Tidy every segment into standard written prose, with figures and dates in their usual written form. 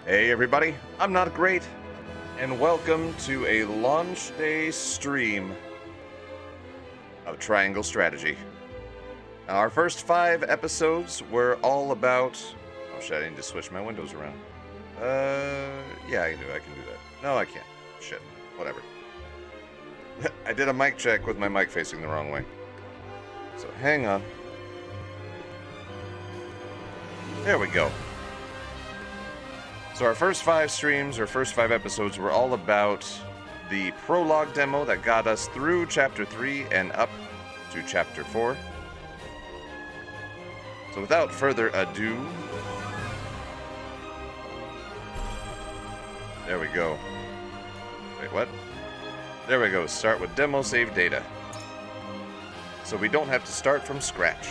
Hey everybody, I'm Not Great, and welcome to a launch day stream of Triangle Strategy. Now, our first 5 episodes were all about... Oh shit, I need to switch my windows around. Yeah, I can do that. No, I can't. Shit, whatever. I did a mic check with my mic facing the wrong way. So hang on. There we go. So our first 5 streams, or first 5 episodes, were all about the prologue demo that got us through Chapter 3 and up to Chapter 4. So without further ado... There we go. Wait, what? There we go. Start with demo save data. So we don't have to start from scratch.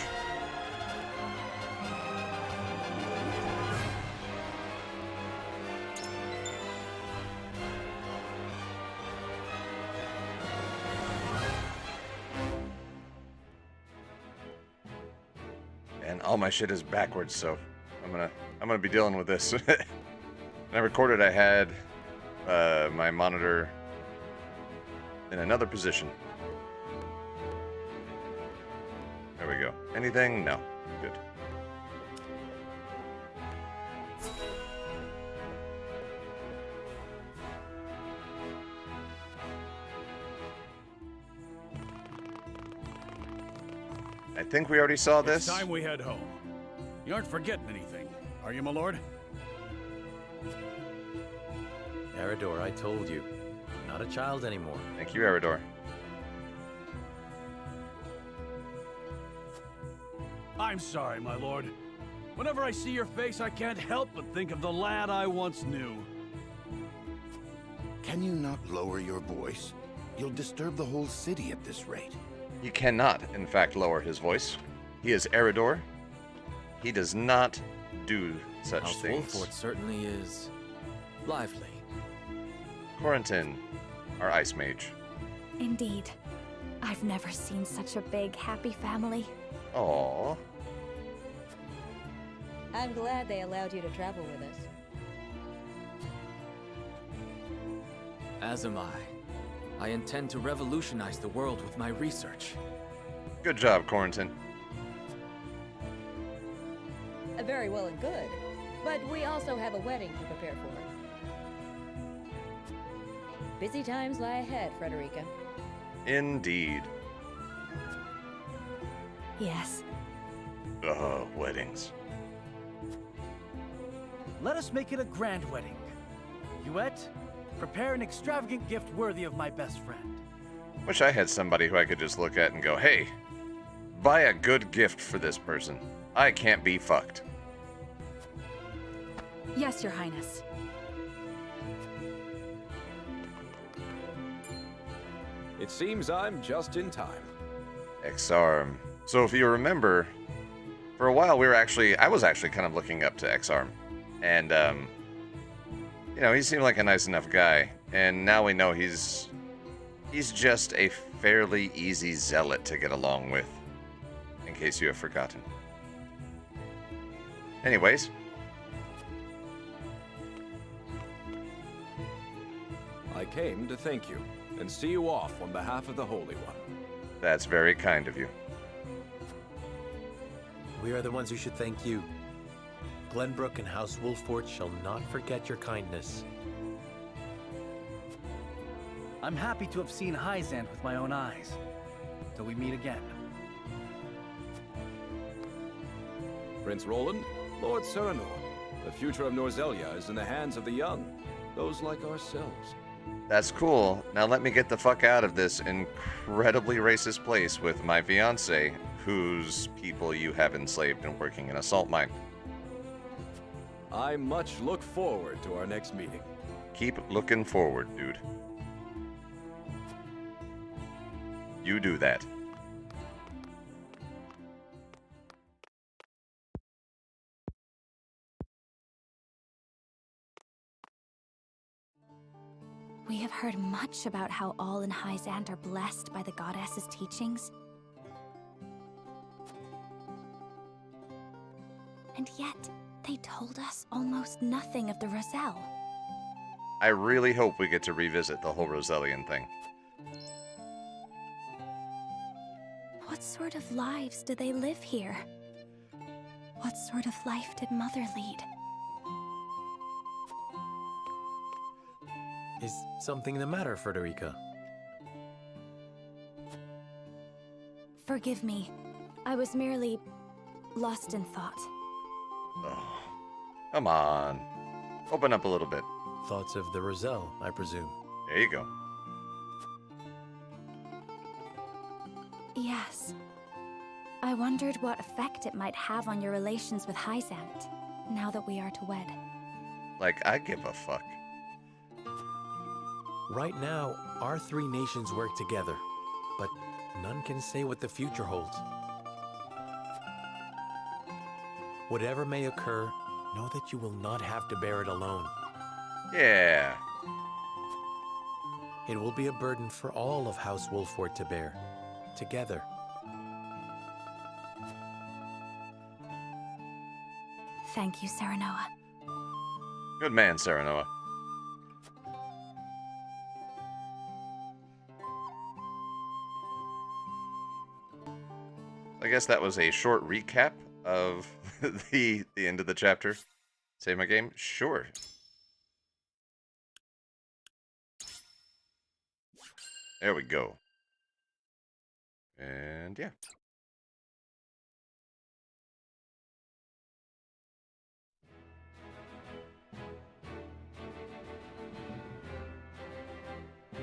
And all my shit is backwards, so I'm gonna be dealing with this. When I recorded, I had my monitor in another position. There we go. Anything? No. Good. I think we already saw this. It's time we head home. You aren't forgetting anything, are you, my lord? Eridor, I told you. I'm not a child anymore. Thank you, Eridor. I'm sorry, my lord. Whenever I see your face, I can't help but think of the lad I once knew. Can you not lower your voice? You'll disturb the whole city at this rate. He cannot, in fact, lower his voice. He is Eridor. He does not do such House things. Wolford certainly is lively. Corentin, our ice mage. Indeed. I've never seen such a big, happy family. Aww. I'm glad they allowed you to travel with us. As am I. I intend to revolutionize the world with my research. Good job, Corentin. Very well and good. But we also have a wedding to prepare for. Busy times lie ahead, Frederica. Indeed. Yes. Weddings. Let us make it a grand wedding. Huette, prepare an extravagant gift worthy of my best friend. Wish I had somebody who I could just look at and go, hey, buy a good gift for this person. I can't be fucked. Yes, Your Highness. It seems I'm just in time. X-Arm. So if you remember, for a while I was actually kind of looking up to X-Arm. And, you know, he seemed like a nice enough guy. And now we know he's just a fairly easy zealot to get along with. In case you have forgotten. Anyways. I came to thank you and see you off on behalf of the Holy One. That's very kind of you. We are the ones who should thank you. Glenbrook and House Wolford shall not forget your kindness. I'm happy to have seen Hyzant with my own eyes. Till we meet again. Prince Roland, Lord Serenor, the future of Norzelia is in the hands of the young, those like ourselves. That's cool. Now let me get the fuck out of this incredibly racist place with my fiancé, whose people you have enslaved and working in a salt mine. I much look forward to our next meeting. Keep looking forward, dude. You do that. We have heard much about how all in Hyzant are blessed by the goddess's teachings. And yet, They told us almost nothing of the Roselle. I really hope we get to revisit the whole Rosellian thing. What sort of lives do they live here? What sort of life did Mother lead? Is something the matter, Frederica? Forgive me. I was merely lost in thought. Oh, come on. Open up a little bit. Thoughts of the Roselle, I presume. There you go. Yes. I wondered what effect it might have on your relations with Hyzant, now that we are to wed. Like, I give a fuck. Right now, our three nations work together, but none can say what the future holds. Whatever may occur, know that you will not have to bear it alone. Yeah. It will be a burden for all of House Wolfort to bear, together. Thank you, Serenoa. Good man, Serenoa. I guess that was a short recap of the end of the chapter. Save my game? Sure. There we go. And yeah.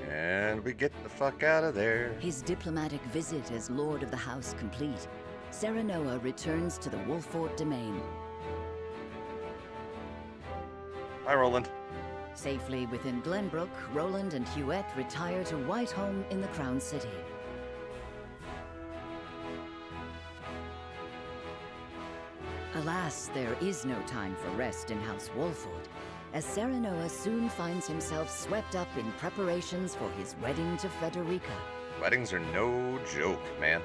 And we get the fuck out of there. His diplomatic visit as Lord of the House complete, Serenoa returns to the Wolfort domain. Hi, Roland. Safely within Glenbrook, Roland and Huette retire to Whiteholm in the Crown City. Alas, there is no time for rest in House Wolfort, as Serenoa soon finds himself swept up in preparations for his wedding to Frederica. Weddings are no joke, man.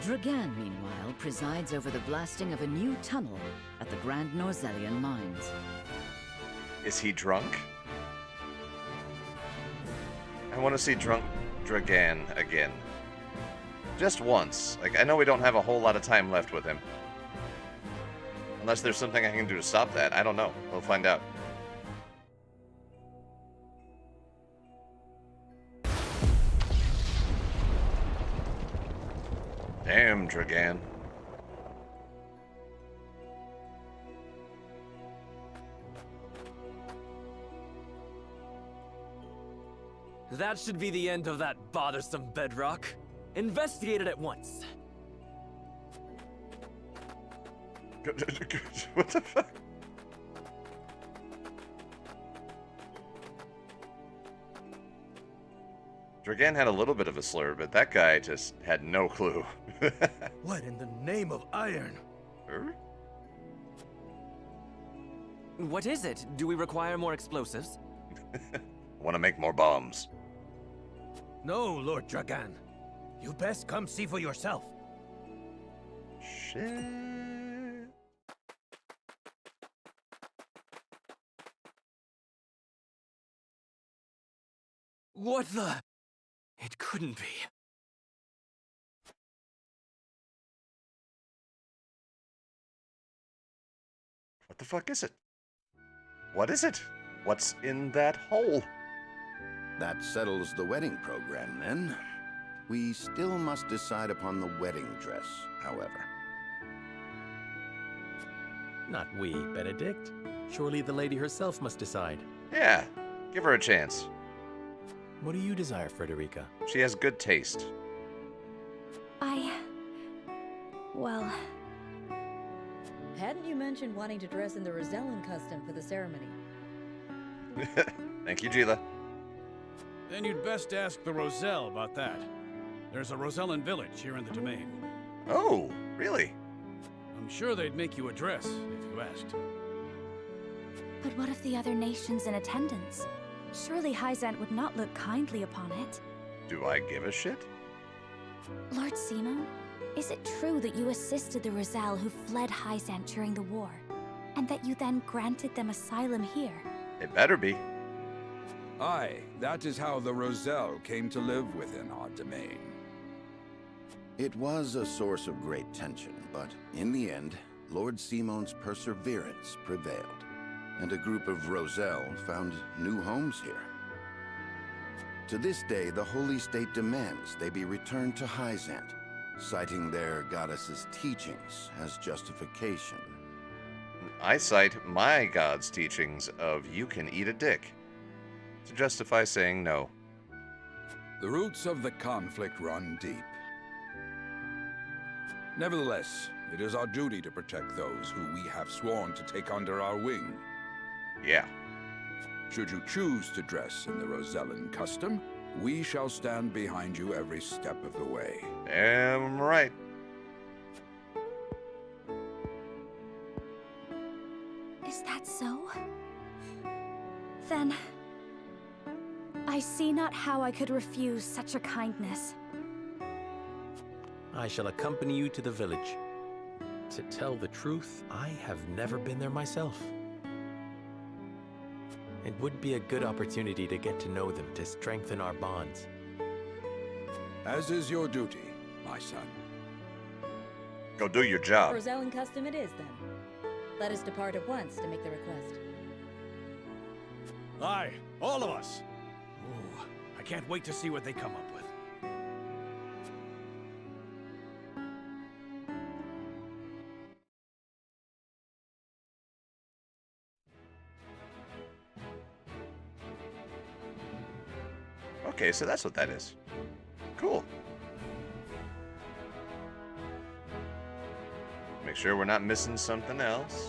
Dragan, meanwhile, presides over the blasting of a new tunnel at the Grand Norzellian mines. Is he drunk? I want to see drunk Dragan again. Just once. Like, I know we don't have a whole lot of time left with him. Unless there's something I can do to stop that. I don't know. We'll find out. Damn, Dragan. That should be the end of that bothersome bedrock. Investigate it at once. What the fuck? Dragan had a little bit of a slur, but that guy just had no clue. What in the name of iron? What is it? Do we require more explosives? Want to make more bombs. No, Lord Dragan. You best come see for yourself. Shit. What the? It couldn't be. What the fuck is it? What is it? What's in that hole? That settles the wedding program, then. We still must decide upon the wedding dress, however. Not we, Benedict. Surely the lady herself must decide. Yeah, give her a chance. What do you desire, Frederica? She has good taste. Well... Hadn't you mentioned wanting to dress in the Rosellan custom for the ceremony? Thank you, Gila. Then you'd best ask the Roselle about that. There's a Rosellan village here in the domain. Oh, really? I'm sure they'd make you a dress if you asked. But what of the other nations in attendance? Surely Hyzant would not look kindly upon it. Do I give a shit? Lord Simon, is it true that you assisted the Roselle who fled Hyzant during the war, and that you then granted them asylum here? It better be. Aye, that is how the Roselle came to live within our domain. It was a source of great tension, but in the end, Lord Simon's perseverance prevailed, and a group of Roselle found new homes here. To this day, the Holy State demands they be returned to Hyzant, citing their goddess's teachings as justification. I cite my god's teachings of you can eat a dick to justify saying no. The roots of the conflict run deep. Nevertheless, it is our duty to protect those who we have sworn to take under our wing. Yeah. Should you choose to dress in the Rosellan custom, we shall stand behind you every step of the way. Damn right. Is that so? Then I see not how I could refuse such a kindness. I shall accompany you to the village. To tell the truth, I have never been there myself. It would be a good opportunity to get to know them, to strengthen our bonds. As is your duty, my son. Go do your job. Rosellan custom it is, then. Let us depart at once to make the request. Aye, all of us. Ooh, I can't wait to see what they come up with. Okay, so that's what that is. Cool. Make sure we're not missing something else.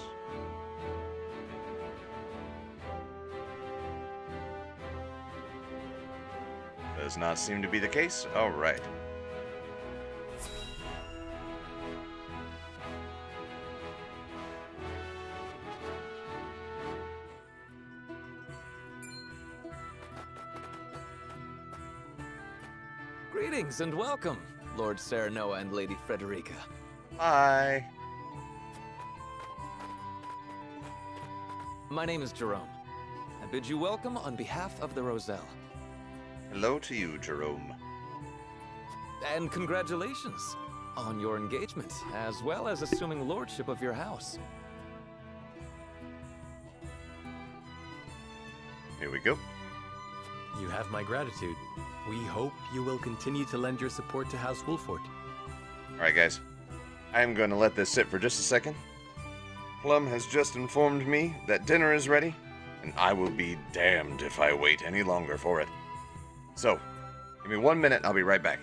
Does not seem to be the case. All right. Greetings and welcome, Lord Serenoa and Lady Frederica. Hi. My name is Jerome. I bid you welcome on behalf of the Roselle. Hello to you, Jerome. And congratulations on your engagement, as well as assuming lordship of your house. Here we go. You have my gratitude. We hope you will continue to lend your support to House Wolford. Alright, guys. I am going to let this sit for just a second. Plum has just informed me that dinner is ready, and I will be damned if I wait any longer for it. So, give me 1 minute, I'll be right back.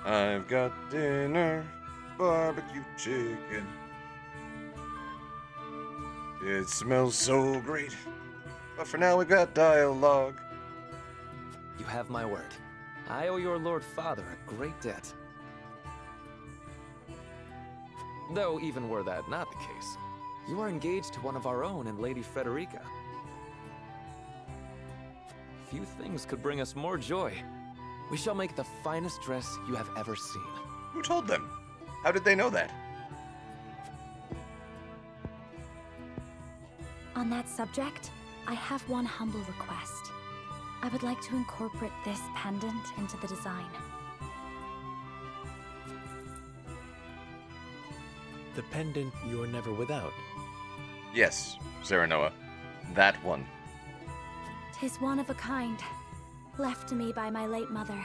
I've got dinner, barbecue chicken. It smells so great. But for now, we've got dialogue. You have my word. I owe your Lord Father a great debt. Though, even were that not the case, you are engaged to one of our own in Lady Frederica. Few things could bring us more joy. We shall make the finest dress you have ever seen. Who told them? How did they know that? On that subject, I have one humble request. I would like to incorporate this pendant into the design. The pendant you're never without. Yes, Serenoa. That one. 'Tis one of a kind, left to me by my late mother.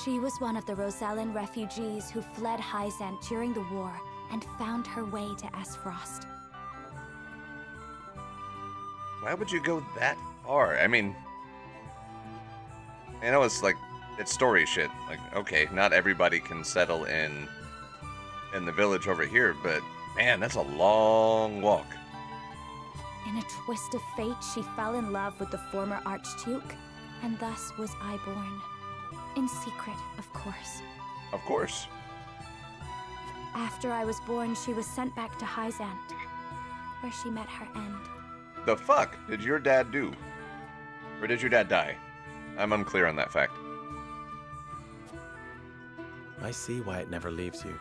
She was one of the Rosellan refugees who fled Hyzant during the war and found her way to Esfrost. Why would you go that far? I mean, I know it's like, it's story shit. Like, okay, not everybody can settle in the village over here, but man, that's a long walk. In a twist of fate, she fell in love with the former Archduke, and thus was I born. In secret, of course. Of course. After I was born, she was sent back to Hyzant, where she met her end. The fuck did your dad do? Or did your dad die? I'm unclear on that fact. I see why it never leaves you.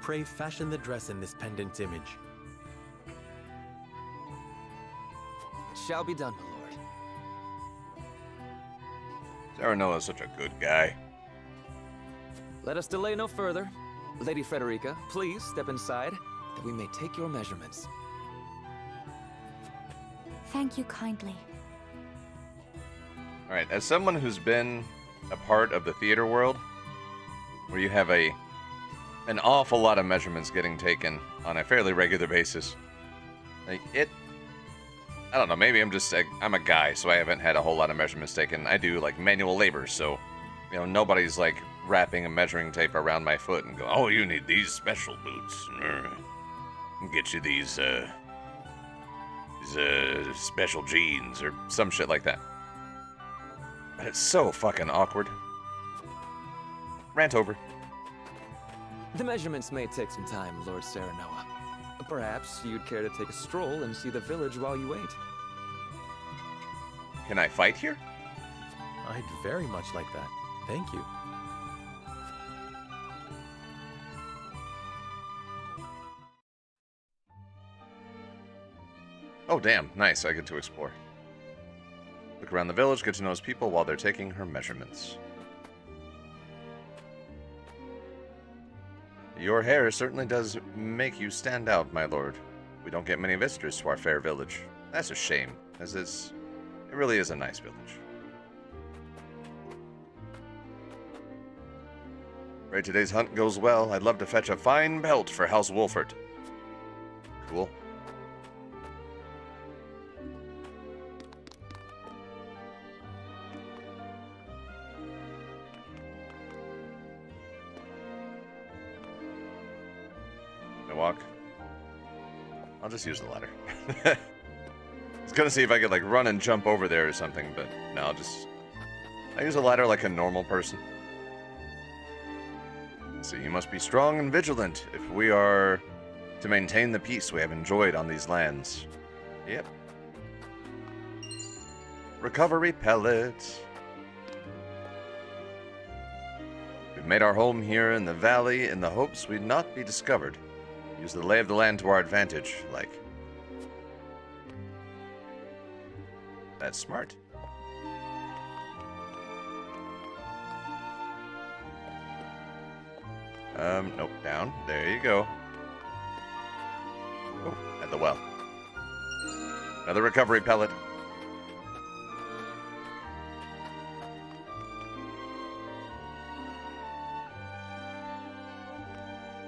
Pray fashion the dress in this pendant's image. It shall be done, my lord. Serenoa is such a good guy. Let us delay no further. Lady Frederica, please step inside, that we may take your measurements. Thank you kindly. Alright, as someone who's been a part of the theater world, where you have an awful lot of measurements getting taken on a fairly regular basis, like, I don't know, maybe I'm a guy, so I haven't had a whole lot of measurements taken. I do, like, manual labor, so, you know, nobody's, like, wrapping a measuring tape around my foot and go, oh, you need these special boots. Get you these special jeans, or some shit like that. But it's so fucking awkward. Rant over. The measurements may take some time, Lord Serenoa. Perhaps you'd care to take a stroll and see the village while you wait. Can I fight here? I'd very much like that. Thank you. Oh, damn. Nice. I get to explore. Look around the village, get to know his people while they're taking her measurements. Your hair certainly does make you stand out, my lord. We don't get many visitors to our fair village. That's a shame, as it really is a nice village. Pray today's hunt goes well. I'd love to fetch a fine belt for House Wolford. Cool. Walk. I'll just use the ladder. I was gonna see if I could like run and jump over there or something, but no, I use a ladder like a normal person. So you must be strong and vigilant if we are to maintain the peace we have enjoyed on these lands. Yep. Recovery pellets. We've made our home here in the valley in the hopes we'd not be discovered. Use the lay of the land to our advantage, like. That's smart. Nope, down. There you go. Oh, at the well. Another recovery pellet.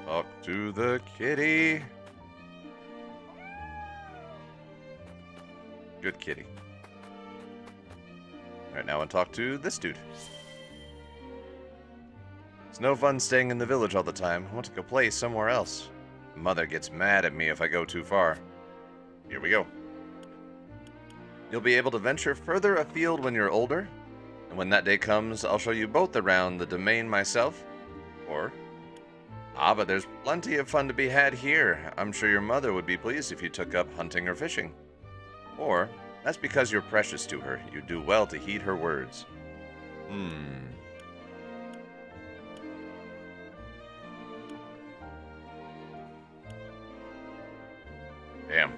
Talk to the kitty. Good kitty. Alright, now I want to talk to this dude. It's no fun staying in the village all the time. I want to go play somewhere else. Mother gets mad at me if I go too far. Here we go. You'll be able to venture further afield when you're older, and when that day comes, I'll show you both around the domain myself. Or, but there's plenty of fun to be had here. I'm sure your mother would be pleased if you took up hunting or fishing. Or, that's because you're precious to her. You do well to heed her words. Damn.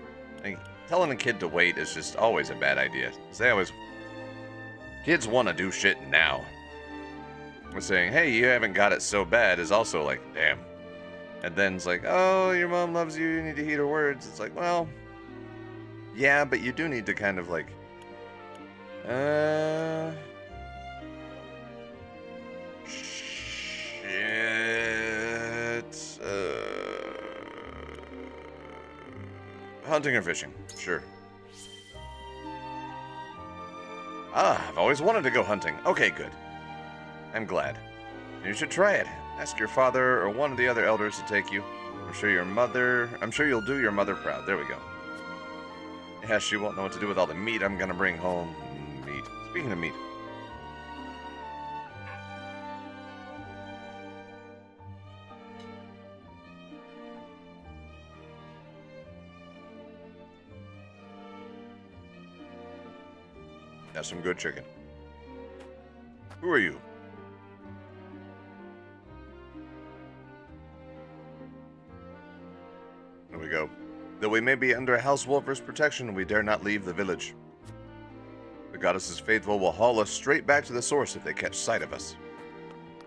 Telling a kid to wait is just always a bad idea. 'Cause they always... Kids want to do shit now. We're saying, hey, you haven't got it so bad is also like, damn. And then it's like, oh, your mom loves you, you need to heed her words. It's like, well, yeah, but you do need to kind of like, shit, hunting or fishing, sure. I've always wanted to go hunting. Okay, good. I'm glad. You should try it. Ask your father or one of the other elders to take you. I'm sure you'll do your mother proud. There we go. Yeah, she won't know what to do with all the meat I'm gonna bring home. Meat. Speaking of meat. That's some good chicken. Who are you? There we go. Though we may be under House Wolfer's protection, we dare not leave the village. The goddess's faithful will haul us straight back to the source if they catch sight of us.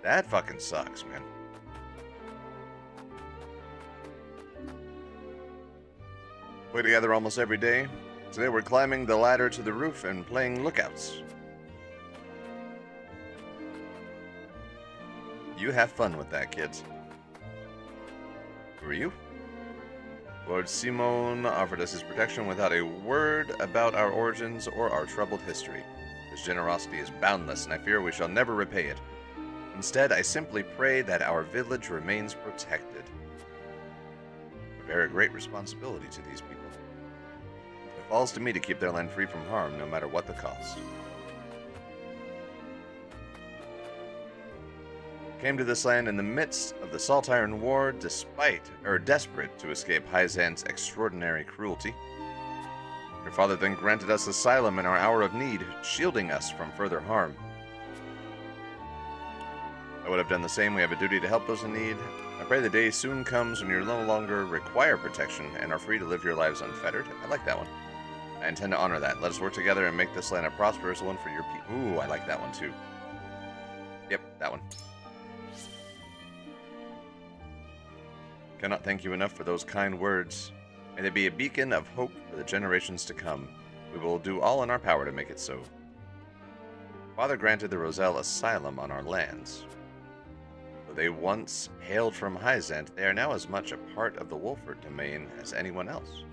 That fucking sucks, man. Play together almost every day. Today we're climbing the ladder to the roof and playing lookouts. You have fun with that, kids. Who are you? Lord Simon offered us his protection without a word about our origins or our troubled history. His generosity is boundless, and I fear we shall never repay it. Instead, I simply pray that our village remains protected. I bear a great responsibility to these people. It falls to me to keep their land free from harm, no matter what the cost. Came to this land in the midst of the Salt Iron War, desperate to escape Hyzant's extraordinary cruelty. Your father then granted us asylum in our hour of need, shielding us from further harm. I would have done the same. We have a duty to help those in need. I pray the day soon comes when you no longer require protection and are free to live your lives unfettered. I like that one. I intend to honor that. Let us work together and make this land a prosperous one for your people. Ooh, I like that one too. Yep, that one. Cannot thank you enough for those kind words. May they be a beacon of hope for the generations to come. We will do all in our power to make it so. Father granted the Roselle asylum on our lands. Though they once hailed from Hyzant, they are now as much a part of the Wolford domain as anyone else.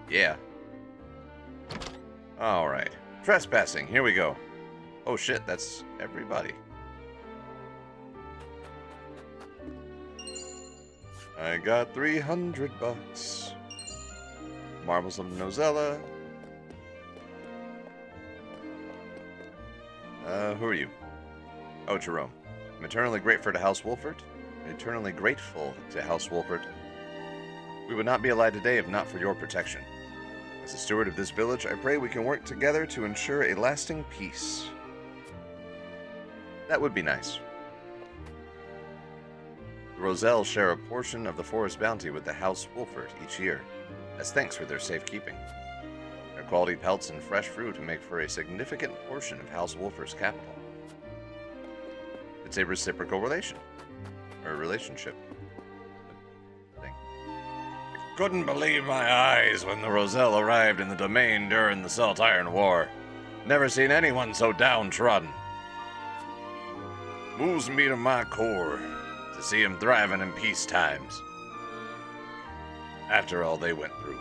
Yeah. Alright. Trespassing, here we go. Oh shit, that's everybody. I got 300 bucks. Marbles of Nozella. Who are you? Oh, Jerome. I'm eternally grateful to House Wolford. Eternally grateful to House Wolford. We would not be alive today if not for your protection. As a steward of this village, I pray we can work together to ensure a lasting peace. That would be nice. The Roselle share a portion of the forest bounty with the House Wolford each year, as thanks for their safekeeping. Their quality pelts and fresh fruit make for a significant portion of House Wolford's capital. It's a reciprocal relationship. Thing. I couldn't believe my eyes when the Roselle arrived in the domain during the Salt Iron War. Never seen anyone so downtrodden. Moves me to my core to see him thriving in peace times. After all they went through.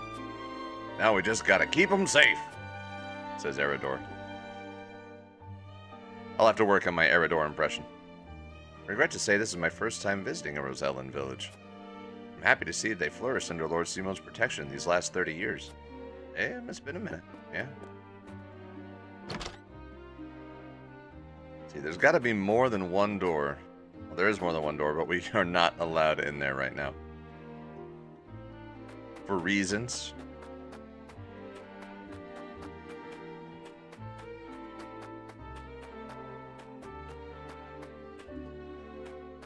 Now we just gotta keep them safe, says Eridor. I'll have to work on my Eridor impression. I regret to say this is my first time visiting a Rosellan village. I'm happy to see that they flourished under Lord Simon's protection these last 30 years. It's been a minute, yeah. See, there's gotta be more than one door. Well, there is more than one door, but we are not allowed in there right now. For reasons.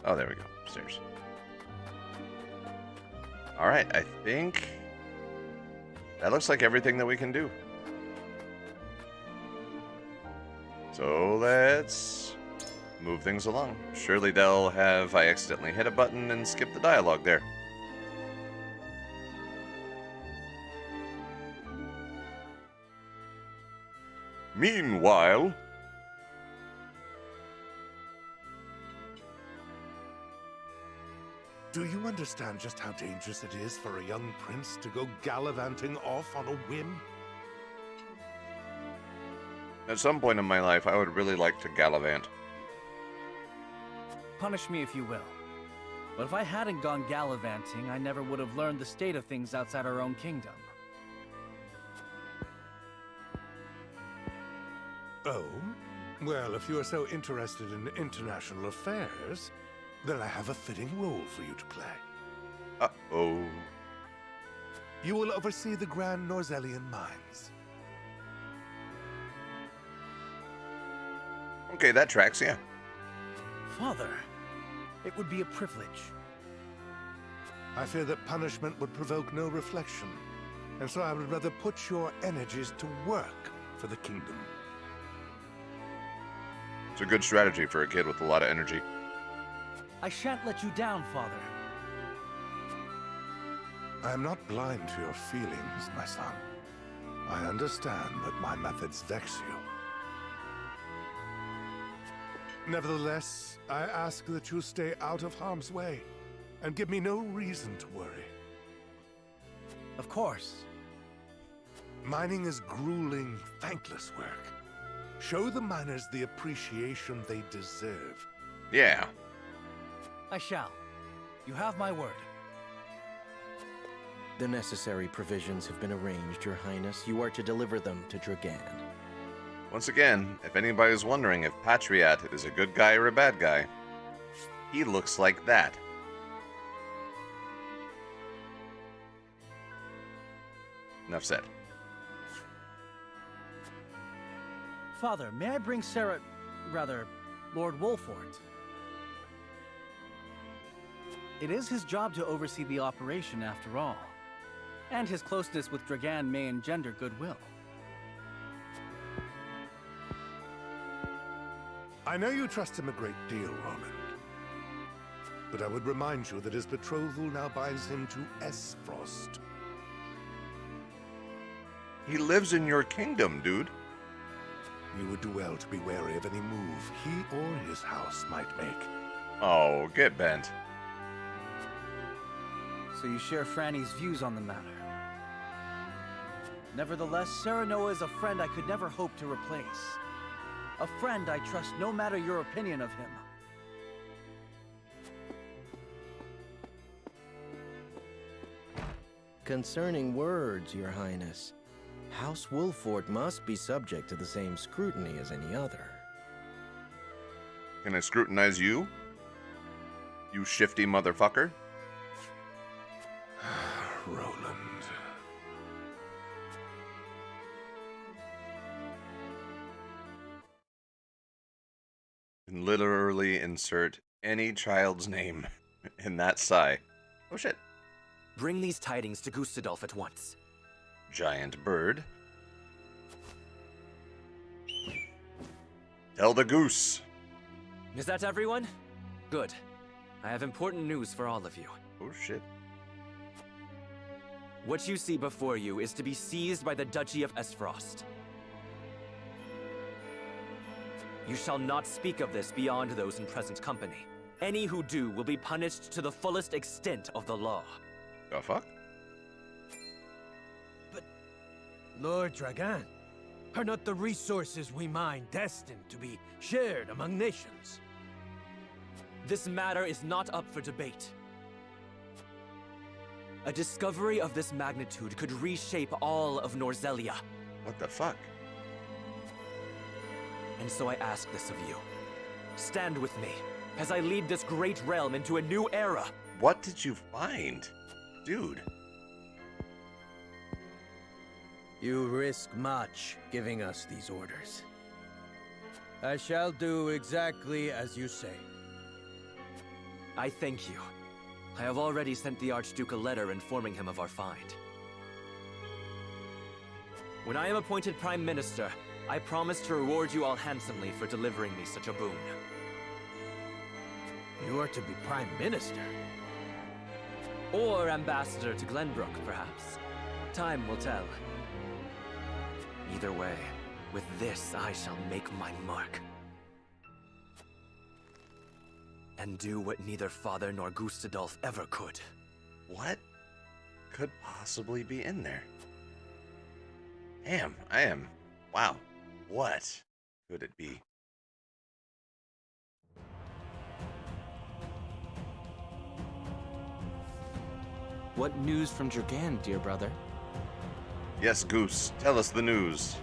Oh, there we go. Upstairs. Alright, I think that looks like everything that we can do. So let's move things along. Surely they'll have I accidentally hit a button and skip the dialogue there. Meanwhile, do you understand just how dangerous it is for a young prince to go gallivanting off on a whim? At some point in my life, I would really like to gallivant. Punish me if you will. But if I hadn't gone gallivanting, I never would have learned the state of things outside our own kingdom. Oh? Well, if you are so interested in international affairs, then I have a fitting role for you to play. Uh-oh. You will oversee the Grand Norzellian mines. Okay, that tracks, yeah. Father, it would be a privilege. I fear that punishment would provoke no reflection, and so I would rather put your energies to work for the kingdom. It's a good strategy for a kid with a lot of energy. I shan't let you down, Father. I am not blind to your feelings, my son. I understand that my methods vex you. Nevertheless, I ask that you stay out of harm's way, and give me no reason to worry. Of course. Mining is grueling, thankless work. Show the miners the appreciation they deserve. Yeah. I shall. You have my word. The necessary provisions have been arranged, Your Highness. You are to deliver them to Dragan. Once again, if anybody's wondering if Patriot is a good guy or a bad guy, he looks like that. Enough said. Father, may I bring Lord Wolfort? It is his job to oversee the operation after all, and his closeness with Dragan may engender goodwill. I know you trust him a great deal, Roland. But I would remind you that his betrothal now binds him to Esfrost. He lives in your kingdom, dude. You would do well to be wary of any move he or his house might make. Oh, get bent. So you share Franny's views on the matter. Nevertheless, Serenoa is a friend I could never hope to replace. A friend I trust no matter your opinion of him. Concerning words, Your Highness, House Wolfort must be subject to the same scrutiny as any other. Can I scrutinize you? You shifty motherfucker? Roland. Can literally insert any child's name in that sigh. Oh shit. Bring these tidings to Gustadolf at once. Giant bird. Tell the goose. Is that everyone? Good. I have important news for all of you. Oh shit. What you see before you is to be seized by the Duchy of Esfrost. You shall not speak of this beyond those in present company. Any who do will be punished to the fullest extent of the law. The fuck? Lord Dragan, are not the resources we mine destined to be shared among nations? This matter is not up for debate. A discovery of this magnitude could reshape all of Norzelia. What the fuck? And so I ask this of you. Stand with me as I lead this great realm into a new era. What did you find? Dude. You risk much giving us these orders. I shall do exactly as you say. I thank you. I have already sent the Archduke a letter informing him of our find. When I am appointed Prime Minister, I promise to reward you all handsomely for delivering me such a boon. You are to be Prime Minister? Or Ambassador to Glenbrook, perhaps. Time will tell. Either way, with this I shall make my mark. And do what neither Father nor Gustadolf ever could. What could possibly be in there? Damn, I am... Wow. What could it be? What news from Dragan, dear brother? Yes, Goose, tell us the news.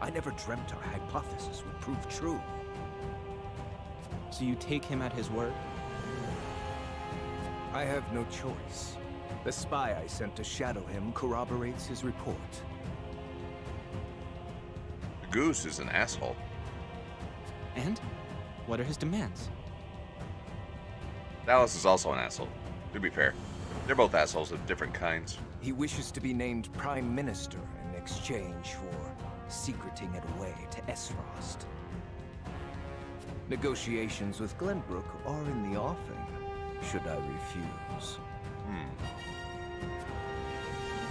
I never dreamt our hypothesis would prove true. So you take him at his word? I have no choice. The spy I sent to shadow him corroborates his report. The Goose is an asshole. And? What are his demands? Dallas is also an asshole, to be fair. They're both assholes of different kinds. He wishes to be named Prime Minister in exchange for secreting it away to Esrost. Negotiations with Glenbrook are in the offing, should I refuse.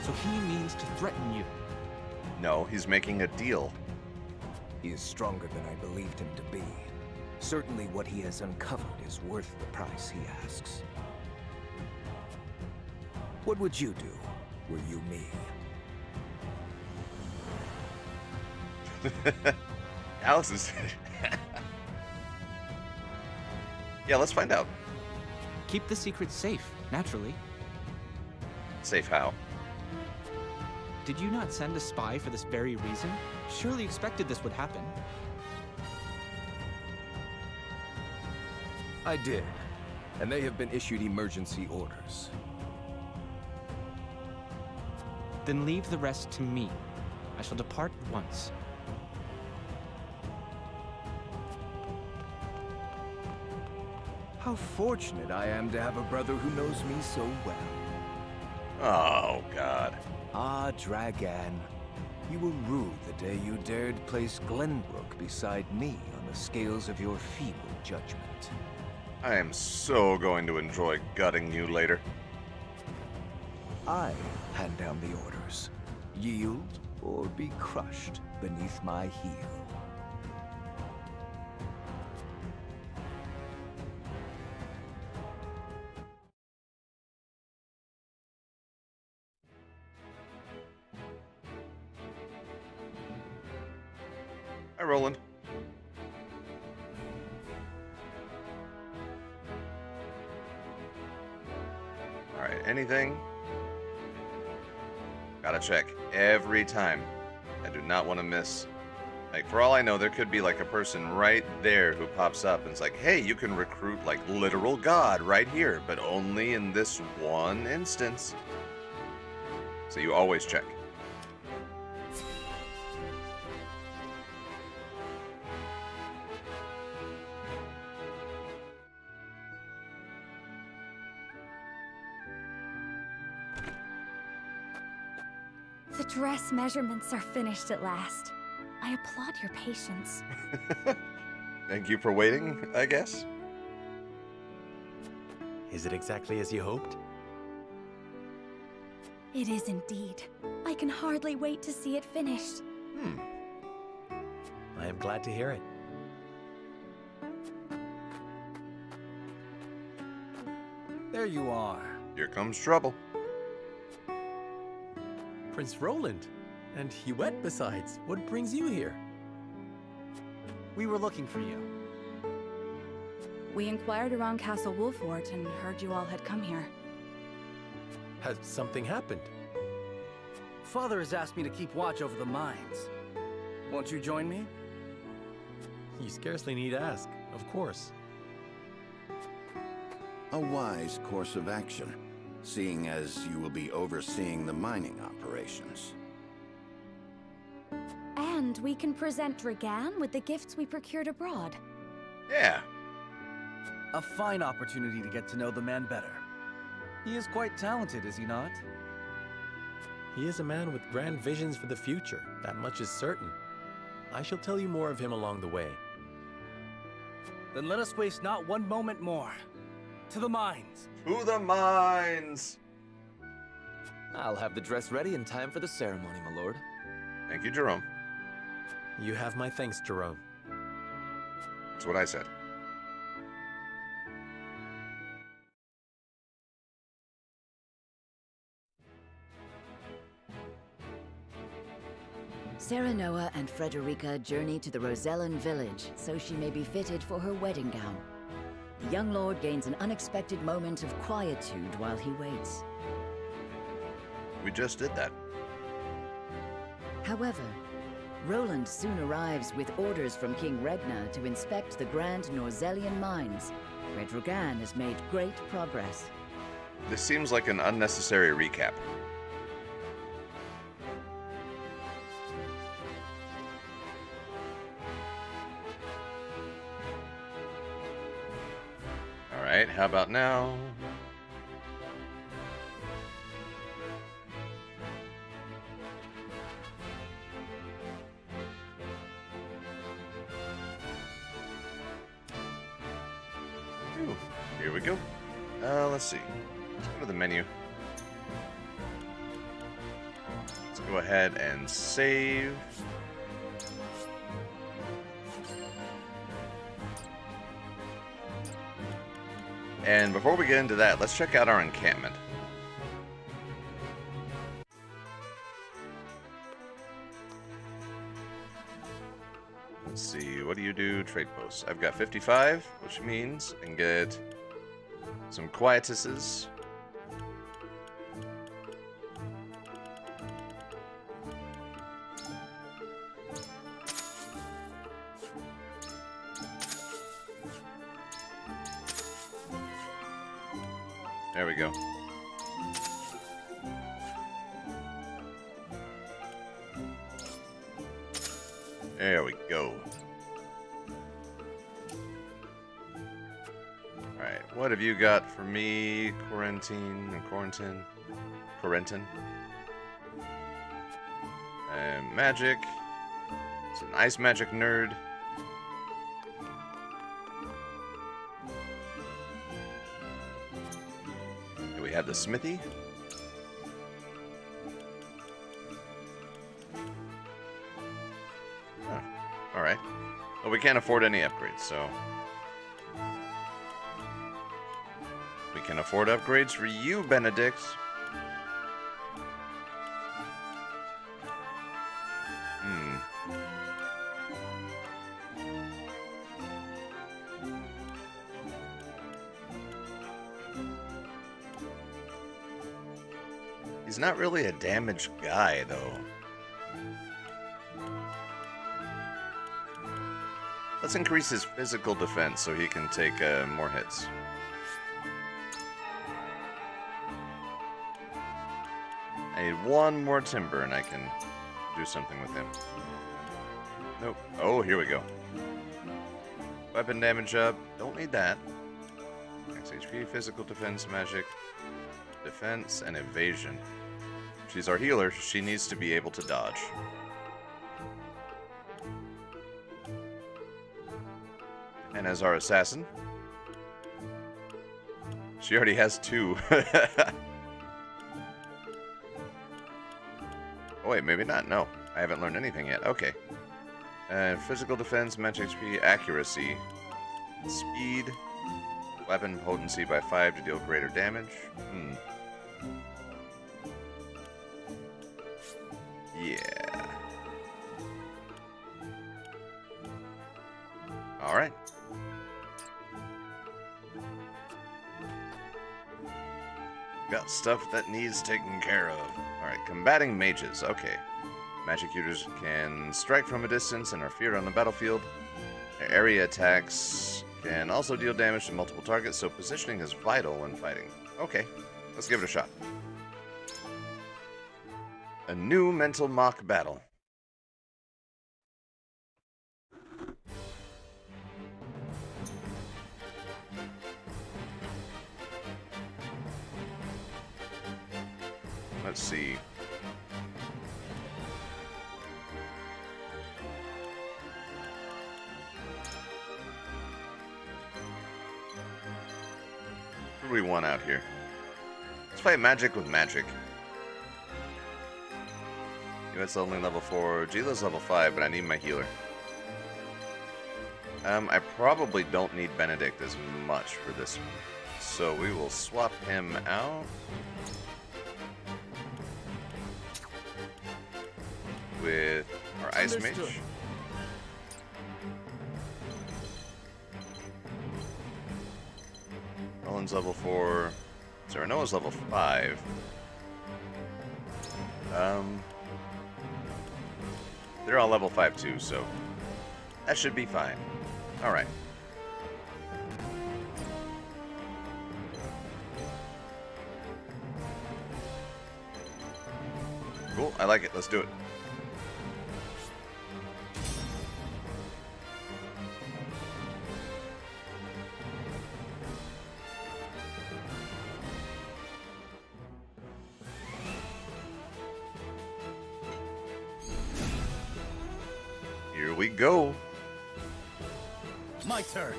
So he means to threaten you? No, he's making a deal. He is stronger than I believed him to be. Certainly what he has uncovered is worth the price he asks. What would you do, were you me? Alice is... Yeah, let's find out. Keep the secret safe, naturally. Safe how? Did you not send a spy for this very reason? Surely expected this would happen. I did, and they have been issued emergency orders. Then leave the rest to me. I shall depart at once. How fortunate I am to have a brother who knows me so well. Oh, God. Ah, Dragan. You were rude the day you dared place Glenbrook beside me on the scales of your feeble judgment. I am so going to enjoy gutting you later. I hand down the orders. Yield or be crushed beneath my heel. Hi, Roland. Alright, anything? Gotta check every time. I do not want to miss. Like, for all I know, there could be like a person right there who pops up and it's like, hey, you can recruit like literal God right here, but only in this one instance. So you always check. The dress measurements are finished at last. I applaud your patience. Thank you for waiting, I guess. Is it exactly as you hoped? It is indeed. I can hardly wait to see it finished. I am glad to hear it. There you are. Here comes trouble. Prince Roland, And Huette besides. What brings you here? We were looking for you. We inquired around Castle Wolfort and heard you all had come here. Has something happened? Father has asked me to keep watch over the mines. Won't you join me? You scarcely need ask. Of course. A wise course of action, seeing as you will be overseeing the mining operations. And we can present Dragan with the gifts we procured abroad. Yeah. A fine opportunity to get to know the man better. He is quite talented, is he not? He is a man with grand visions for the future. That much is certain. I shall tell you more of him along the way. Then let us waste not one moment more. To the mines. To the mines! I'll have the dress ready in time for the ceremony, my lord. Thank you, Jerome. You have my thanks, Jerome. That's what I said. Serenoa and Frederica journey to the Rosellan village so she may be fitted for her wedding gown. The young lord gains an unexpected moment of quietude while he waits. We just did that. However, Roland soon arrives with orders from King Regna to inspect the Grand Norzellian mines, where Dragan has made great progress. This seems like an unnecessary recap. Alright, how about now? Ooh, here we go. Let's see. Let's go to the menu. Let's go ahead and save. And before we get into that, let's check out our encampment. Let's see, what do you do? Trade posts. I've got 55, which means I can get some quietuses. There we go. There we go. Alright, what have you got for me? Quarantine. Magic. It's an ice magic nerd. Do we have the smithy? Oh, alright. Well, we can't afford any upgrades, so... we can afford upgrades for you, Benedict. He's not really a damaged guy, though. Let's increase his physical defense so he can take more hits. I need one more timber and I can do something with him. Nope. Oh, here we go. Weapon damage up. Don't need that. Max HP, physical defense, magic, defense, and evasion. She's our healer. She needs to be able to dodge. And as our assassin, she already has 2. Oh wait, maybe not. No, I haven't learned anything yet. Okay. Physical defense, magic HP, accuracy, speed, weapon potency by 5 to deal greater damage. Yeah. Alright. Got stuff that needs taken care of. Alright, combating mages. Okay. Magic users can strike from a distance and are feared on the battlefield. Their area attacks can also deal damage to multiple targets, so positioning is vital when fighting. Okay, let's give it a shot. A new mental mock battle. Let's see. What do we want out here? Let's fight magic with magic. It's only level 4. Gila's level 5, but I need my healer. I probably don't need Benedict as much for this one. So we will swap him out. With our Ice Mage. Roland's level 4. Serenoa's level 5. They're all level 5 too, so that should be fine. Alright. Cool, I like it. Let's do it. Here we go. My turn.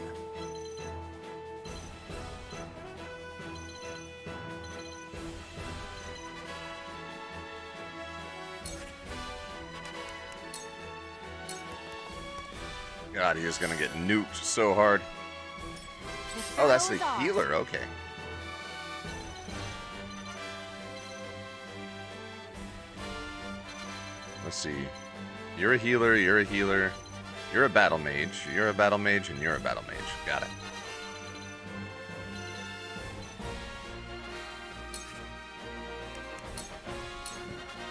God, he is gonna get nuked so hard. Oh, that's the healer. Okay. Let's see. You're a healer, you're a healer, you're a battle mage, you're a battle mage, and you're a battle mage. Got it.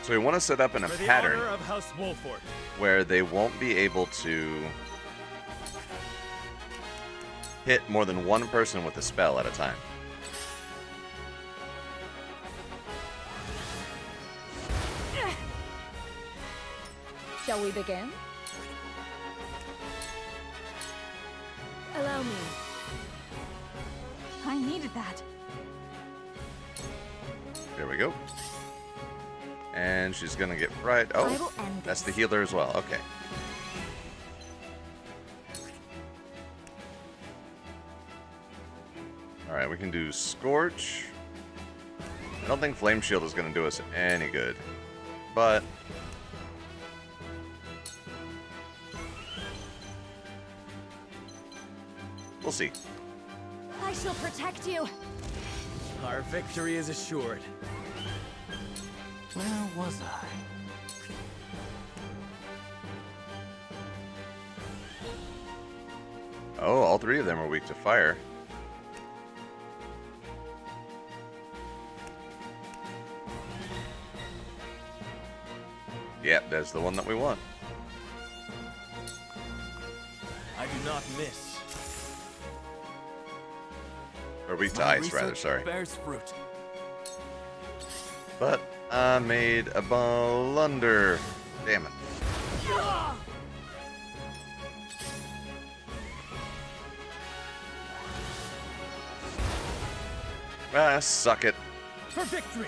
So we want to set up in a pattern of House Wolford, where they won't be able to hit more than one person with a spell at a time. Shall we begin? Allow me. I needed that. There we go. And she's gonna get fried. I Oh, will end that's the this. healer as well. Okay. Alright, we can do Scorch. I don't think Flame Shield is gonna do us any good. But we'll see. I shall protect you. Our victory is assured. Where was I? Oh, all three of them are weak to fire. Yep, that's the one that we want. I do not miss. Or weak to ice, rather, sorry. Bears fruit. But I made a blunder. Damn it. Ah, suck it. For victory!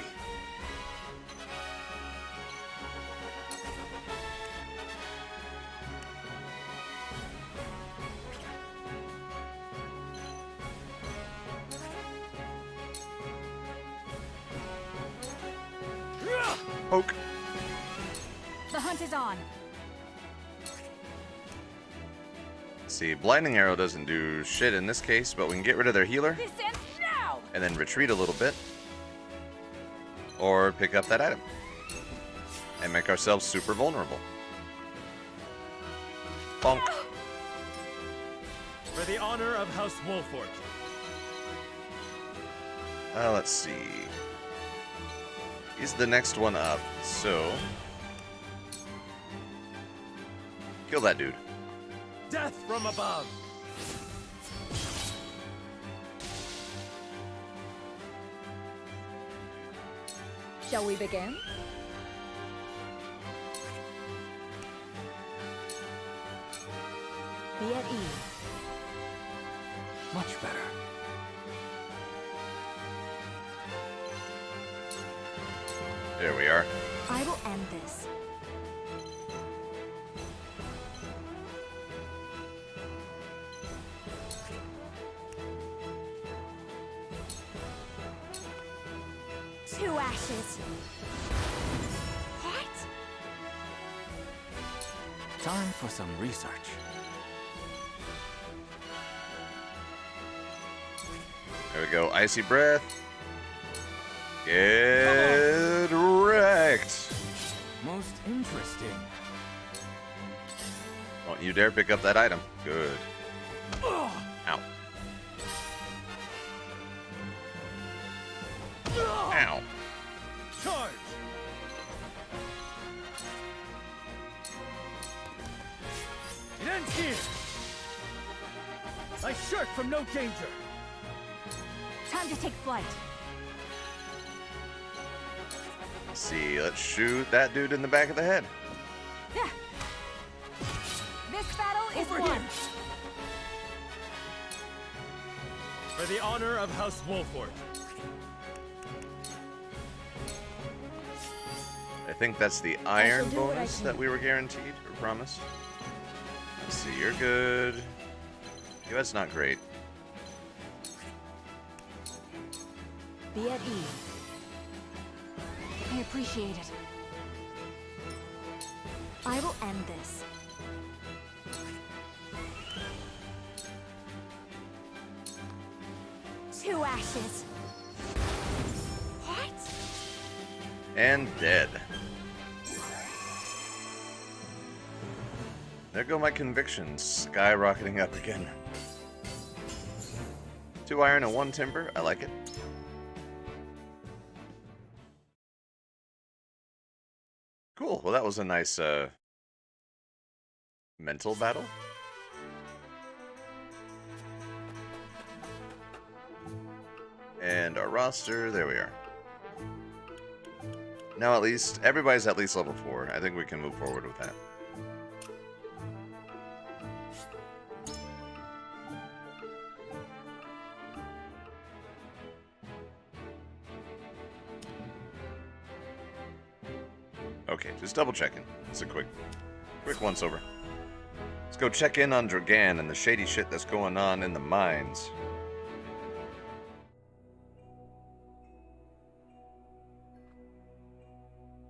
Poke. The hunt is on. See, Blinding Arrow doesn't do shit in this case, but we can get rid of their healer. This ends now. And then retreat a little bit. Or pick up that item. And make ourselves super vulnerable. Bonk. For the honor of House Wolfort. Let's see. He's the next one up, so... kill that dude. Death from above! Shall we begin? Be at ease. Much better. There we are. I will end this. Two ashes. What? Time for some research. There we go. Icy breath. Get wrecked. Most interesting. Don't you dare pick up that item. Good. Ow. Ow. Charge! It ends here! I shirk from no danger! Time to take flight. Let's see, let's shoot that dude in the back of the head. Yeah. This battle is Over won. here. For the honor of House Wolfort. I think that's the iron do what I bonus can. that we were guaranteed or promised. Let's see, you're good. Yeah, that's not great. Be at ease. I appreciate it. I will end this. Two ashes. What? And dead. There go my convictions, skyrocketing up again. 2 iron and 1 timber, I like it. Cool, well that was a nice, mental battle. And our roster, there we are. Now at least, everybody's at least level 4. I think we can move forward with that. Okay, just double checking. It's a quick once over. Let's go check in on Dragan and the shady shit that's going on in the mines.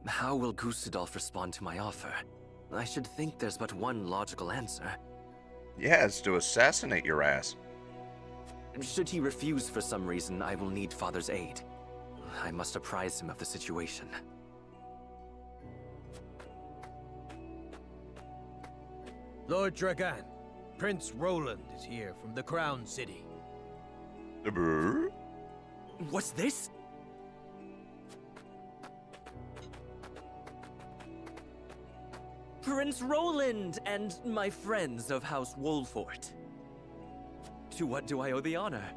How will Gustadolf respond to my offer? I should think there's but one logical answer. Yeah, it's to assassinate your ass. Should he refuse for some reason, I will need Father's aid. I must apprise him of the situation. Lord Dragan, Prince Roland is here from the Crown City. What's this? Prince Roland and my friends of House Wolfort. To what do I owe the honor?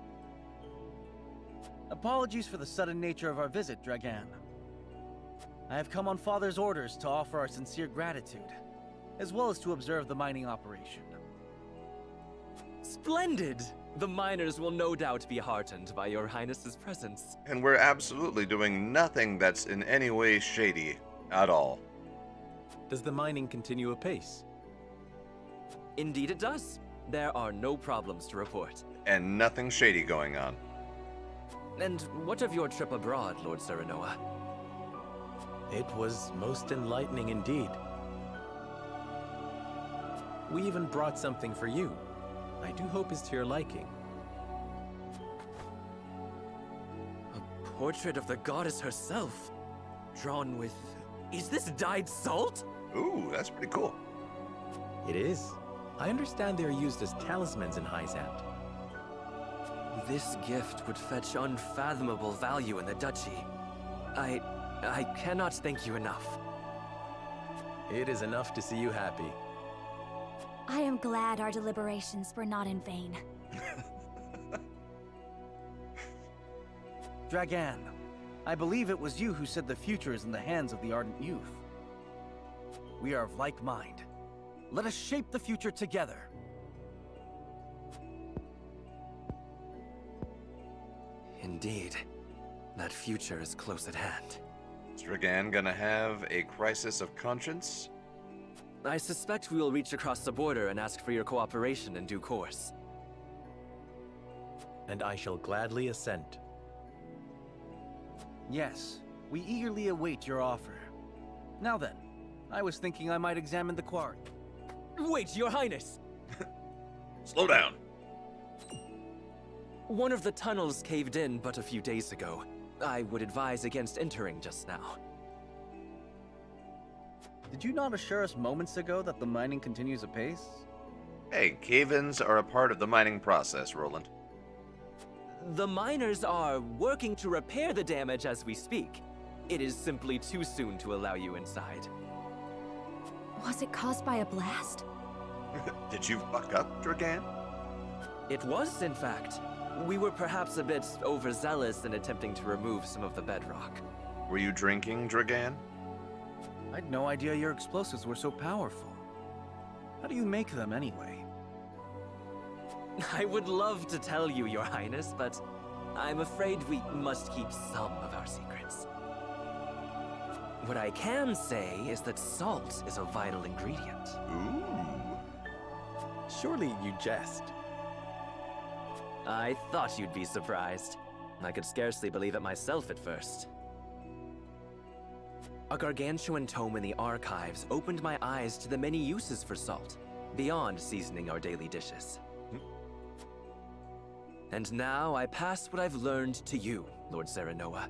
Apologies for the sudden nature of our visit, Dragan. I have come on Father's orders to offer our sincere gratitude, as well as to observe the mining operation. Splendid! The miners will no doubt be heartened by your highness's presence. And we're absolutely doing nothing that's in any way shady at all. Does the mining continue apace? Indeed it does. There are no problems to report. And nothing shady going on. And what of your trip abroad, Lord Serenoa? It was most enlightening indeed. We even brought something for you. I do hope it's to your liking. A portrait of the goddess herself, drawn with... Is this dyed salt? Ooh, that's pretty cool. It is. I understand they are used as talismans in Hyzant. This gift would fetch unfathomable value in the duchy. I cannot thank you enough. It is enough to see you happy. I am glad our deliberations were not in vain. Dragan, I believe it was you who said the future is in the hands of the ardent youth. We are of like mind. Let us shape the future together. Indeed. That future is close at hand. Is Dragan gonna have a crisis of conscience? I suspect we will reach across the border and ask for your cooperation in due course. And I shall gladly assent. Yes, we eagerly await your offer. Now then, I was thinking I might examine the quarry. Wait, Your Highness! Slow down. One of the tunnels caved in but a few days ago. I would advise against entering just now. Did you not assure us moments ago that the mining continues apace? Hey, cave-ins are a part of the mining process, Roland. The miners are working to repair the damage as we speak. It is simply too soon to allow you inside. Was it caused by a blast? Did you fuck up, Dragan? It was, in fact. We were perhaps a bit overzealous in attempting to remove some of the bedrock. Were you drinking, Dragan? I had no idea your explosives were so powerful. How do you make them anyway? I would love to tell you, Your Highness, but I'm afraid we must keep some of our secrets. What I can say is that salt is a vital ingredient. Ooh. Surely you jest. I thought you'd be surprised. I could scarcely believe it myself at first. A gargantuan tome in the archives opened my eyes to the many uses for salt, beyond seasoning our daily dishes. And now I pass what I've learned to you, Lord Serenoa,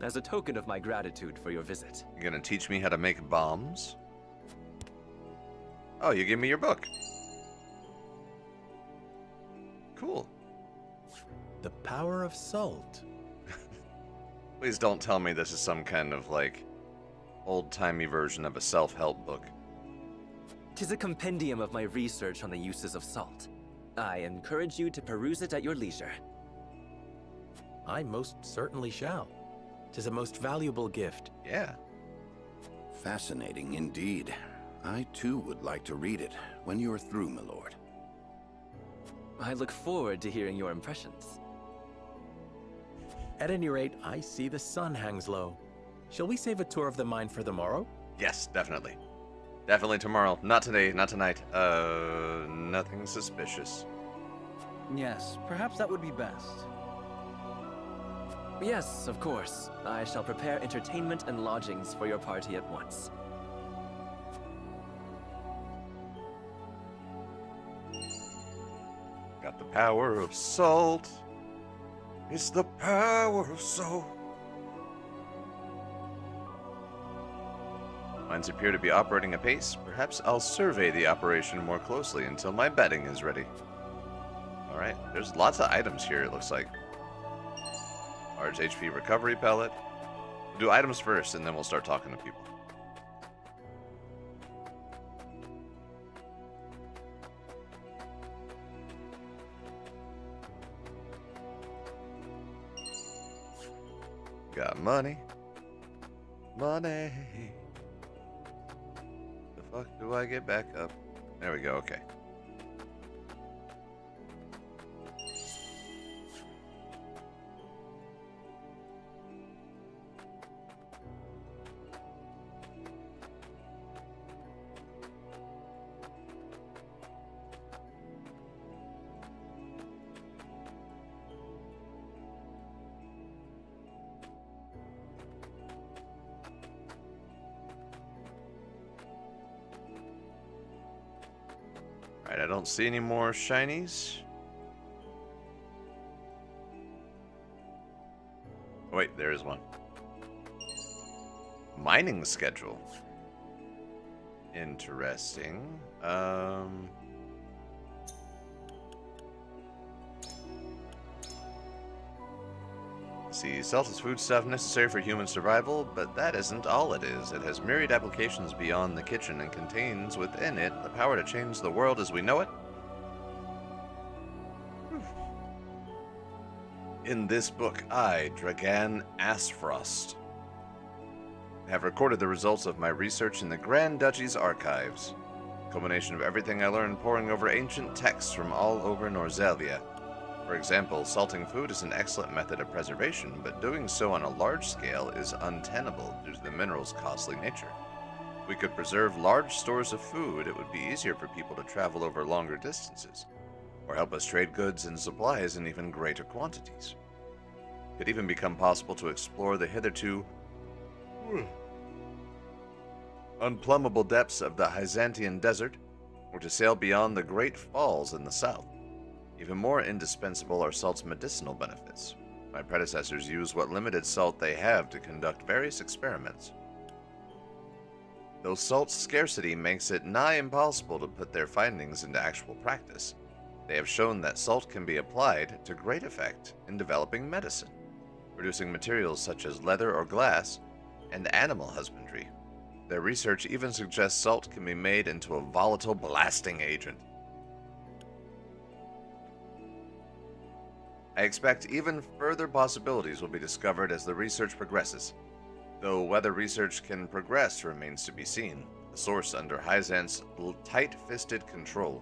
as a token of my gratitude for your visit. You gonna teach me how to make bombs? Oh, you give me your book. Cool. The power of salt. Please don't tell me this is some kind of, like, old-timey version of a self-help book. 'Tis a compendium of my research on the uses of salt. I encourage you to peruse it at your leisure. I most certainly shall. 'Tis a most valuable gift. Yeah. Fascinating indeed. I too would like to read it when you're through, my lord. I look forward to hearing your impressions. At any rate, I see the sun hangs low. Shall we save a tour of the mine for the morrow? Yes, definitely. Definitely tomorrow. Not today, not tonight. Nothing suspicious. Yes, perhaps that would be best. Yes, of course. I shall prepare entertainment and lodgings for your party at once. Got the power of salt. It's the power of salt. Mines appear to be operating apace. Perhaps I'll survey the operation more closely until my bedding is ready. Alright, there's lots of items here, it looks like. Large HP recovery pellet. We'll do items first, and then we'll start talking to people. Got money. Money. The fuck do I get back up? There we go, okay. Alright, I don't see any more shinies. Oh, wait, there is one. Mining schedule. Interesting. see. Salt is foodstuff necessary for human survival, but that isn't all it is. It has myriad applications beyond the kitchen and contains within it the power to change the world as we know it. In this book, I, Dragan Asfrost, have recorded the results of my research in the Grand Duchy's archives. A culmination of everything I learned poring over ancient texts from all over Norzelia. For example, salting food is an excellent method of preservation, but doing so on a large scale is untenable due to the mineral's costly nature. If we could preserve large stores of food, it would be easier for people to travel over longer distances, or help us trade goods and supplies in even greater quantities. It could even become possible to explore the hitherto unplumbable depths of the Byzantian desert, or to sail beyond the Great Falls in the south. Even more indispensable are salt's medicinal benefits. My predecessors used what limited salt they have to conduct various experiments. Though salt's scarcity makes it nigh impossible to put their findings into actual practice, they have shown that salt can be applied to great effect in developing medicine, producing materials such as leather or glass, and animal husbandry. Their research even suggests salt can be made into a volatile blasting agent. I expect even further possibilities will be discovered as the research progresses, though whether research can progress remains to be seen, the source under Hyzant's tight-fisted control.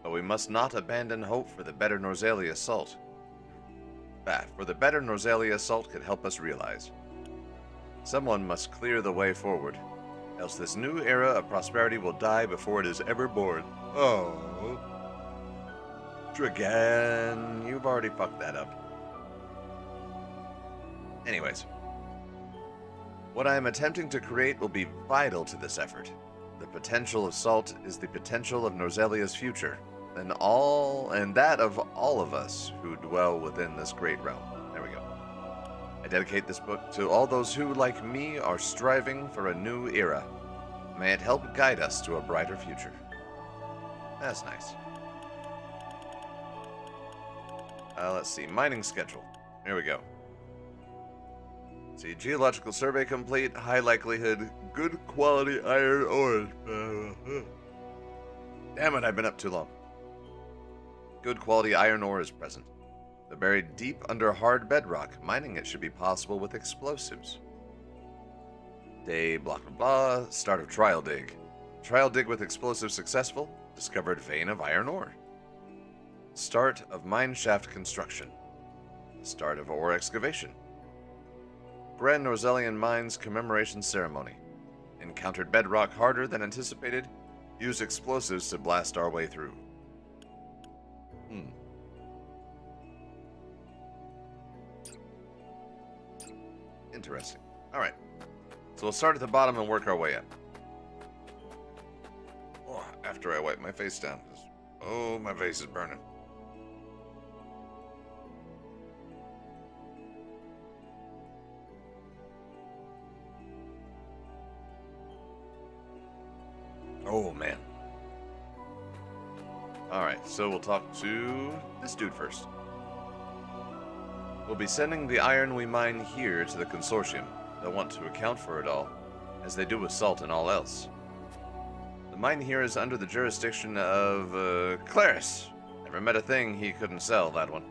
But we must not abandon hope for the better Norzelia salt. For the better Norzelia salt could help us realize. Someone must clear the way forward, else this new era of prosperity will die before it is ever born. Oh. Dragan, you've already fucked that up. Anyways, what I am attempting to create will be vital to this effort. The potential of salt is the potential of Norzelia's future, and that of all of us who dwell within this great realm. There we go. I dedicate this book to all those who, like me, are striving for a new era. May it help guide us to a brighter future. That's nice. Let's see, mining schedule. Here we go. Let's see, geological survey complete, high likelihood, good quality iron ore. Damn it, I've been up too long. Good quality iron ore is present. They're buried deep under hard bedrock. Mining it should be possible with explosives. Day blah blah blah, start of trial dig. Trial dig with explosives successful, discovered vein of iron ore. Start of mine shaft construction. Start of ore excavation. Grand Norzelian Mines commemoration ceremony. Encountered bedrock harder than anticipated. Used explosives to blast our way through. Interesting. Alright. So we'll start at the bottom and work our way up. Oh, after I wipe my face down. Oh, my face is burning. Oh, man. Alright, so we'll talk to this dude first. We'll be sending the iron we mine here to the consortium. They'll want to account for it all, as they do with salt and all else. The mine here is under the jurisdiction of, Claris. Never met a thing he couldn't sell, that one.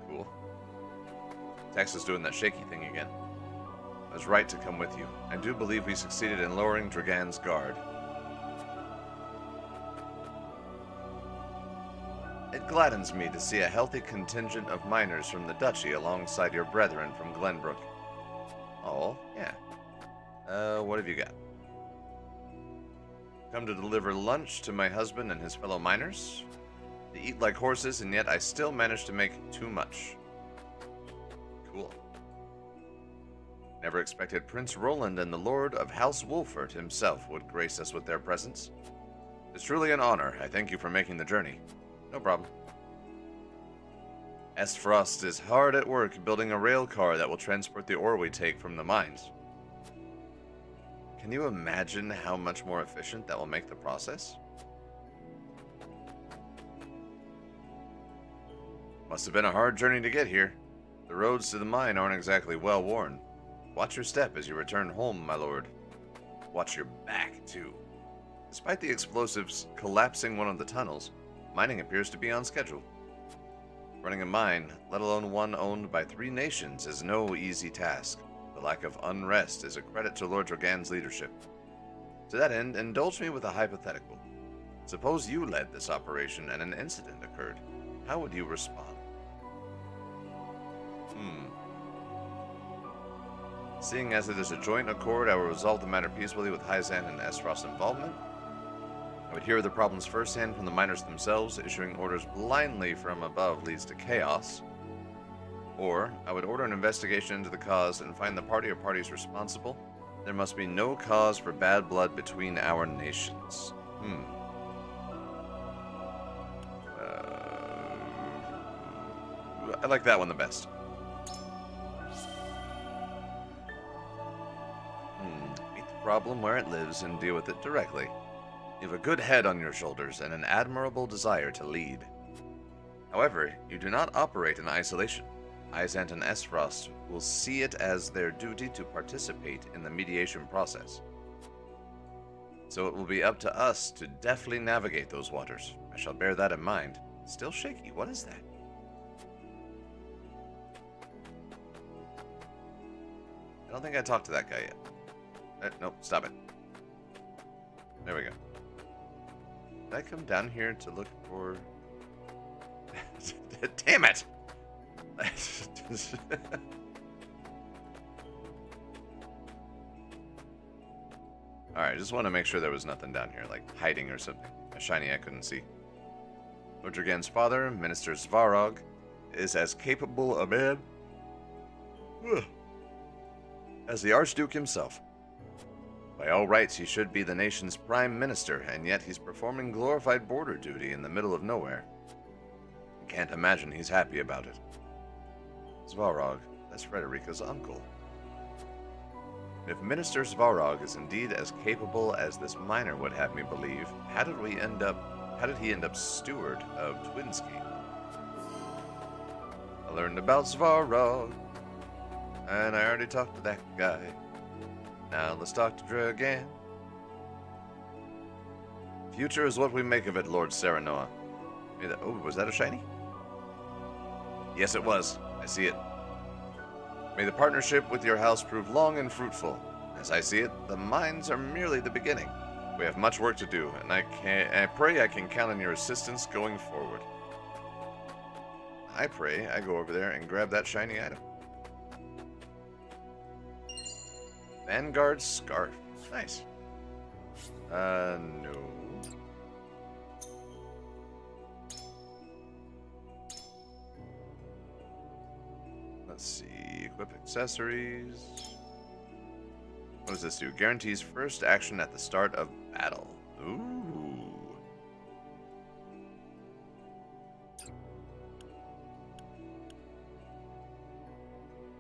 Cool. Tex is doing that shaky thing again. I was right to come with you. I do believe we succeeded in lowering Dragan's guard. It gladdens me to see a healthy contingent of miners from the Duchy alongside your brethren from Glenbrook. Oh, yeah. What have you got? Come to deliver lunch to my husband and his fellow miners? They eat like horses, and yet I still manage to make too much. Cool. Never expected Prince Roland and the Lord of House Wolfert himself would grace us with their presence. It's truly an honor. I thank you for making the journey. No problem. Frost is hard at work building a rail car that will transport the ore we take from the mines. Can you imagine how much more efficient that will make the process? Must have been a hard journey to get here. The roads to the mine aren't exactly well worn. Watch your step as you return home, my lord. Watch your back, too. Despite the explosives collapsing one of the tunnels, mining appears to be on schedule. Running a mine, let alone one owned by 3 nations, is no easy task. The lack of unrest is a credit to Lord Dragan's leadership. To that end, indulge me with a hypothetical. Suppose you led this operation and an incident occurred. How would you respond? Seeing as it is a joint accord, I will resolve the matter peacefully with Hyzan and Esros' involvement. I would hear the problems firsthand from the miners themselves. Issuing orders blindly from above leads to chaos. Or, I would order an investigation into the cause and find the party or parties responsible. There must be no cause for bad blood between our nations. I like that one the best. Meet the problem where it lives and deal with it directly. You have a good head on your shoulders and an admirable desire to lead. However, you do not operate in isolation. Izant and Esfrost will see it as their duty to participate in the mediation process. So it will be up to us to deftly navigate those waters. I shall bear that in mind. Still shaky, what is that? I don't think I talked to that guy yet. Nope, stop it. There we go. Did I come down here to look for... Damn it! Alright, just want to make sure there was nothing down here, like hiding or something. A shiny I couldn't see. Lord Dragan's father, Minister Svarog, is as capable a man as the Archduke himself. By all rights, he should be the nation's prime minister, and yet he's performing glorified border duty in the middle of nowhere. I can't imagine he's happy about it. Svarog, that's Frederica's uncle. If Minister Svarog is indeed as capable as this miner would have me believe, how did he end up steward of Twinscape? I learned about Svarog, and I already talked to that guy. Now let's talk to Dragan. Future is what we make of it, Lord Serenoa. Oh, was that a shiny? Yes, it was. I see it. May the partnership with your house prove long and fruitful. As I see it, the mines are merely the beginning. We have much work to do, and I pray I can count on your assistance going forward. I pray I go over there and grab that shiny item. Vanguard Scarf. Nice. No. Let's see. Equip accessories. What does this do? Guarantees first action at the start of battle. Ooh.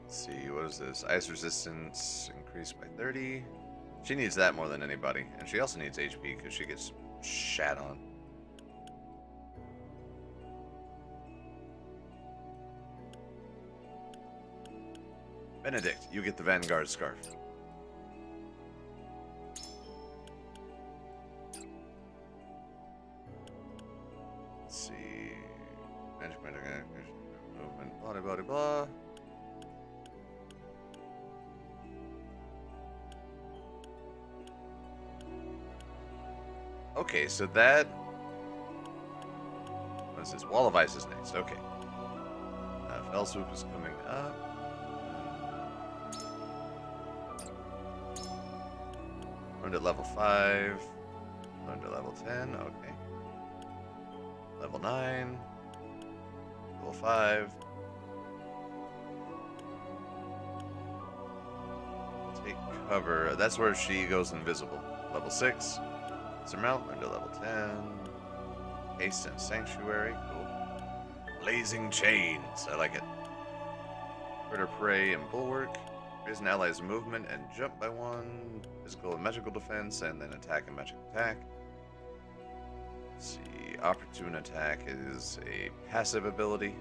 Let's see, what is this? Ice resistance increased by 30. She needs that more than anybody. And she also needs HP because she gets shat on. Benedict, you get the Vanguard Scarf. Let's see. Magic movement, blah, blah, blah. Okay, so that... What is this? Wall of Ice is next. Okay. Fell Swoop is coming up. Learned at level 5. Learned at level 10. Okay. Level 9. Level 5. Take cover. That's where she goes invisible. Level 6. Surmount, learned at level 10. Haste and Sanctuary. Cool. Blazing Chains. I like it. Critter Prey and Bulwark. Raise an ally's movement and jump by 1. Physical and magical defense, and then attack and magic attack. Let's see. Opportune Attack is a passive ability.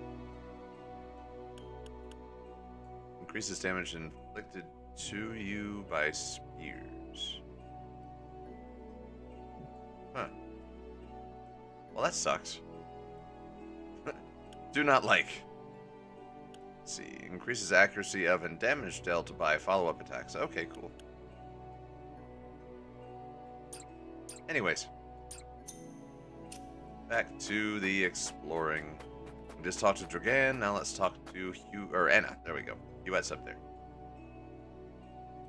Increases damage inflicted to you by spears. Huh. Well, that sucks. Do not like. Let's see. Increases accuracy of and damage dealt by follow-up attacks. Okay, cool. Anyways. Back to the exploring. We just talked to Dragan. Now let's talk to Anna. There we go. Huette's up there.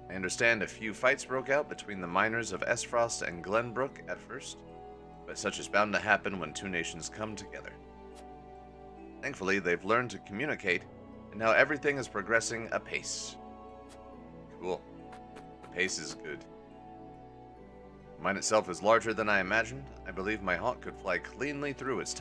I understand a few fights broke out between the miners of Esfrost and Glenbrook at first, but such is bound to happen when two nations come together. Thankfully, they've learned to communicate, and now everything is progressing apace. Cool. The pace is good. The mine itself is larger than I imagined. I believe my hawk could fly cleanly through its